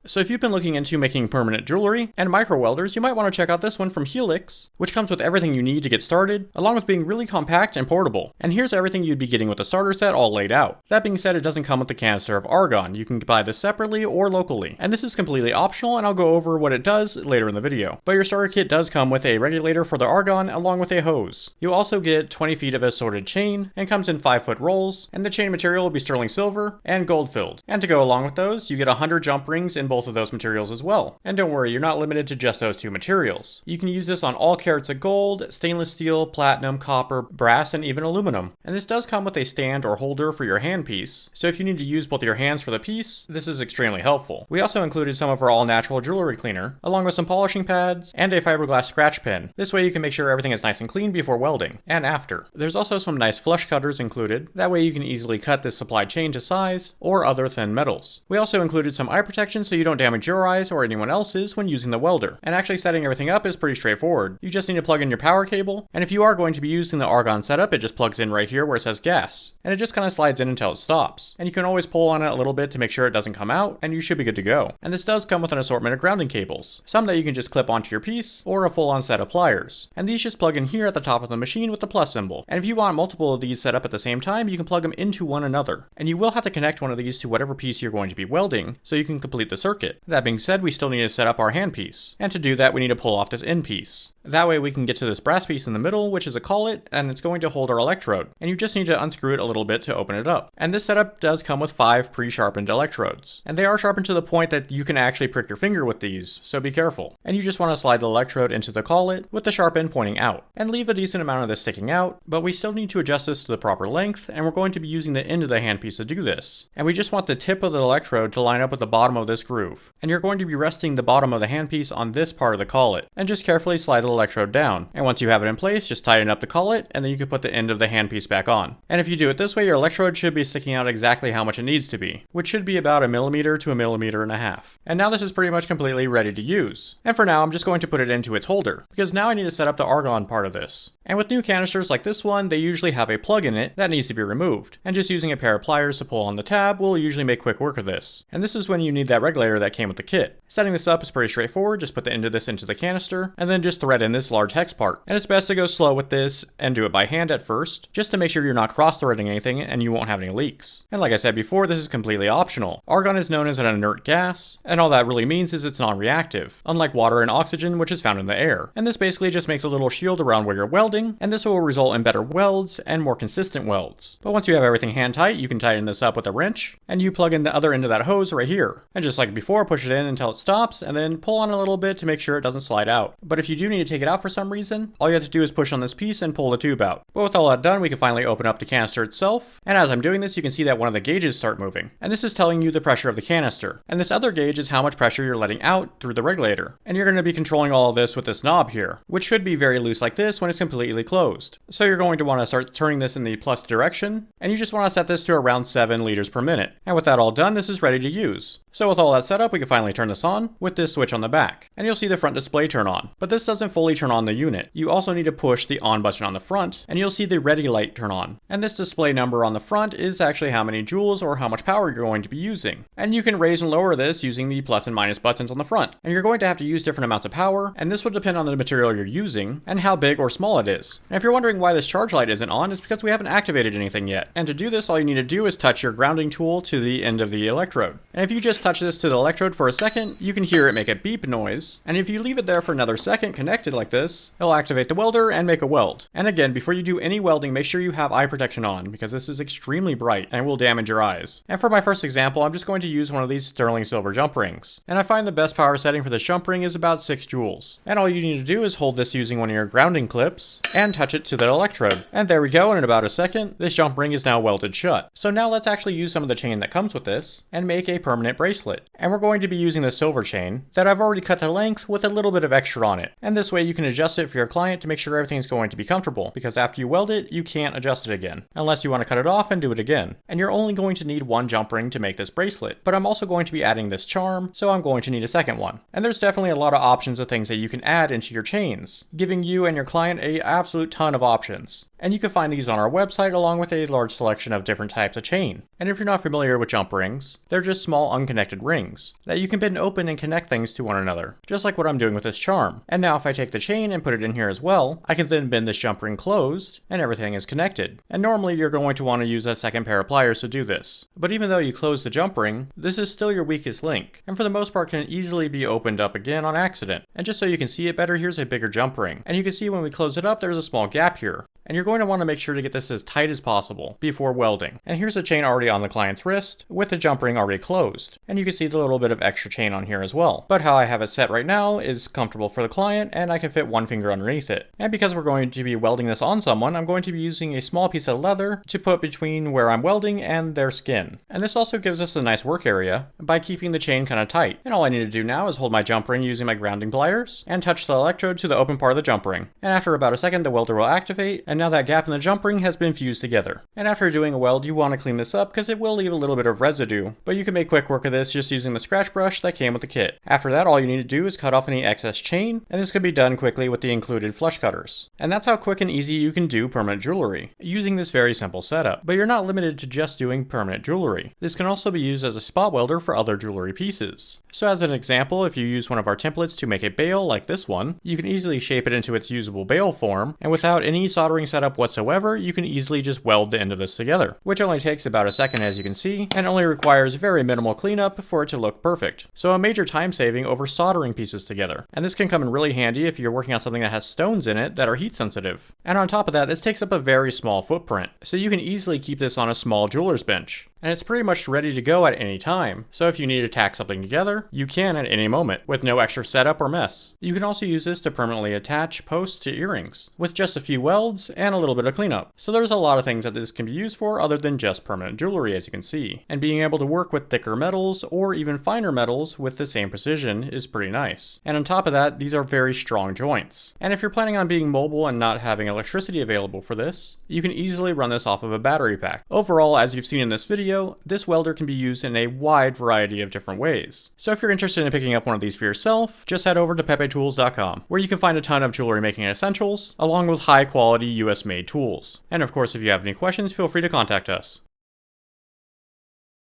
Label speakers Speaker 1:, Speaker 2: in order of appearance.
Speaker 1: So if you've been looking into making permanent jewelry and micro welders, you might want to check out this one from Helix, which comes with everything you need to get started, along with being really compact and portable. And here's everything you'd be getting with the starter set all laid out. That being said, it doesn't come with the canister of Argon. You can buy this separately or locally. And this is completely optional, and I'll go over what it does later in the video. But your starter kit does come with a regulator for the Argon along with a hose. You'll also get 20 feet of assorted chain, and comes in 5-foot rolls, and the chain material will be sterling silver and gold filled. And to go along with those, you get 100 jump rings in both of those materials as well. And don't worry, you're not limited to just those two materials. You can use this on all carats of gold, stainless steel, platinum, copper, brass, and even aluminum. And this does come with a stand or holder for your handpiece, so if you need to use both your hands for the piece, this is extremely helpful. We also included some of our all-natural jewelry cleaner, along with some polishing pads, and a fiberglass scratch pen. This way you can make sure everything is nice and clean before welding, and after. There's also some nice flush cutters included, that way you can easily cut this supplied chain to size, or other thin metals. We also included some eye protection so you don't damage your eyes or anyone else's when using the welder. And actually setting everything up is pretty straightforward. You just need to plug in your power cable, and if you are going to be using the Argon setup, it just plugs in right here where it says gas, and it just kind of slides in until it stops. And you can always pull on it a little bit to make sure it doesn't come out, and you should be good to go. And this does come with an assortment of grounding cables, some that you can just clip onto your piece, or a full-on set of pliers. And these just plug in here at the top of the machine with the plus symbol. And if you want multiple of these set up at the same time, you can plug them into one another. And you will have to connect one of these to whatever piece you're going to be welding, so you can complete the circuit. That being said, we still need to set up our handpiece. And to do that, we need to pull off this end piece. That way we can get to this brass piece in the middle, which is a collet, and it's going to hold our electrode. And you just need to unscrew it a little bit to open it up. And this setup does come with 5 pre-sharpened electrodes. And they are sharpened to the point that you can actually prick your finger with these, so be careful. And you just want to slide the electrode into the collet with the sharp end pointing out. And leave a decent amount of this sticking out, but we still need to adjust this to the proper length, and we're going to be using the end of the handpiece to do this. And we just want the tip of the electrode to line up with the bottom of this groove. And you're going to be resting the bottom of the handpiece on this part of the collet, and just carefully slide the electrode down. And once you have it in place, just tighten up the collet, and then you can put the end of the handpiece back on. And if you do it this way, your electrode should be sticking out exactly how much it needs to be, which should be about 1 millimeter to 1.5 millimeters. And now this is pretty much completely ready to use. And for now, I'm just going to put it into its holder, because now I need to set up the Argon part of this. And with new canisters like this one, they usually have a plug in it that needs to be removed. And just using a pair of pliers to pull on the tab will usually make quick work of this. And this is when you need that regulator that came with the kit. Setting this up is pretty straightforward. Just put the end of this into the canister, and then just thread in this large hex part. And it's best to go slow with this and do it by hand at first, just to make sure you're not cross-threading anything and you won't have any leaks. And like I said before, this is completely optional. Argon is known as an inert gas, and all that really means is it's non-reactive, unlike water and oxygen, which is found in the air. And this basically just makes a little shield around where you're welding, and this will result in better welds and more consistent welds. But once you have everything hand tight, you can tighten this up with a wrench, and you plug in the other end of that hose right here. And just like before, push it in until it stops, and then pull on a little bit to make sure it doesn't slide out. But if you do need to take it out for some reason, all you have to do is push on this piece and pull the tube out. But with all that done, we can finally open up the canister itself, and as I'm doing this, you can see that one of the gauges start moving. And this is telling you the pressure of the canister. And this other gauge is how much pressure you're letting out through the regulator. And you're going to be controlling all of this with this knob here, which should be very loose like this when it's completely closed. So you're going to want to start turning this in the plus direction, and you just want to set this to around 7 liters per minute. And with that all done, this is ready to use. So with all that set up, we can finally turn this on with this switch on the back, and you'll see the front display turn on. But this doesn't fully turn on the unit. You also need to push the on button on the front, and you'll see the ready light turn on. And this display number on the front is actually how many joules or how much power you're going to be using. And you can raise and lower this using the plus and minus buttons on the front. And you're going to have to use different amounts of power, and this will depend on the material you're using and how big or small it is. And if you're wondering why this charge light isn't on, it's because we haven't activated anything yet. And to do this, all you need to do is touch your grounding tool to the end of the electrode. And if you just touch this to the electrode for a second, you can hear it make a beep noise. And if you leave it there for another second connected like this, it'll activate the welder and make a weld. And again, before you do any welding, make sure you have eye protection on, because this is extremely bright and will damage your eyes. And for my first example, I'm just going to use one of these sterling silver jump rings. And I find the best power setting for this jump ring is about 6 joules. And all you need to do is hold this using one of your grounding clips and touch it to the electrode. And there we go, and in about a second, this jump ring is now welded shut. So now let's actually use some of the chain that comes with this and make a permanent bracelet. And we're going to be using the silver chain that I've already cut to length with a little bit of extra on it. And this way you can adjust it for your client to make sure everything's going to be comfortable, because after you weld it, you can't adjust it again, unless you want to cut it off and do it again. And you're only going to need one jump ring to make this bracelet, but I'm also going to be adding this charm, so I'm going to need a second one. And there's definitely a lot of options of things that you can add into your chains, giving you and your client a absolute ton of options. And you can find these on our website along with a large selection of different types of chain. And if you're not familiar with jump rings, they're just small unconnected rings that you can bend open and connect things to one another, just like what I'm doing with this charm. And now if I take the chain and put it in here as well, I can then bend this jump ring closed and everything is connected. And normally you're going to want to use a second pair of pliers to do this. But even though you close the jump ring, this is still your weakest link, and for the most part can easily be opened up again on accident. And just so you can see it better, here's a bigger jump ring. And you can see when we close it up, there's a small gap here. And you're going to want to make sure to get this as tight as possible before welding. And here's the chain already on the client's wrist with the jump ring already closed. And you can see the little bit of extra chain on here as well. But how I have it set right now is comfortable for the client and I can fit one finger underneath it. And because we're going to be welding this on someone, I'm going to be using a small piece of leather to put between where I'm welding and their skin. And this also gives us a nice work area by keeping the chain kind of tight. And all I need to do now is hold my jump ring using my grounding pliers and touch the electrode to the open part of the jump ring. And after about a second, the welder will activate, and now that gap in the jump ring has been fused together. And after doing a weld, you want to clean this up because it will leave a little bit of residue, but you can make quick work of this just using the scratch brush that came with the kit. After that, all you need to do is cut off any excess chain, and this can be done quickly with the included flush cutters. And that's how quick and easy you can do permanent jewelry, using this very simple setup. But you're not limited to just doing permanent jewelry. This can also be used as a spot welder for other jewelry pieces. So as an example, if you use one of our templates to make a bail like this one, you can easily shape it into its usable bail form, and without any soldering setup whatsoever, you can easily just weld the end of this together, which only takes about a second as you can see, and only requires very minimal cleanup for it to look perfect. So a major time saving over soldering pieces together. And this can come in really handy if you're working on something that has stones in it that are heat sensitive. And on top of that, this takes up a very small footprint, so you can easily keep this on a small jeweler's bench. And it's pretty much ready to go at any time, so if you need to tack something together, you can at any moment, with no extra setup or mess. You can also use this to permanently attach posts to earrings, with just a few welds and a little bit of cleanup. So there's a lot of things that this can be used for other than just permanent jewelry, as you can see. And being able to work with thicker metals, or even finer metals with the same precision is pretty nice. And on top of that, these are very strong joints. And if you're planning on being mobile and not having electricity available for this, you can easily run this off of a battery pack. Overall, as you've seen in this video, this welder can be used in a wide variety of different ways. So if you're interested in picking up one of these for yourself, just head over to pepetools.com, where you can find a ton of jewelry making essentials, along with high quality US made tools. And of course, if you have any questions, feel free to contact us.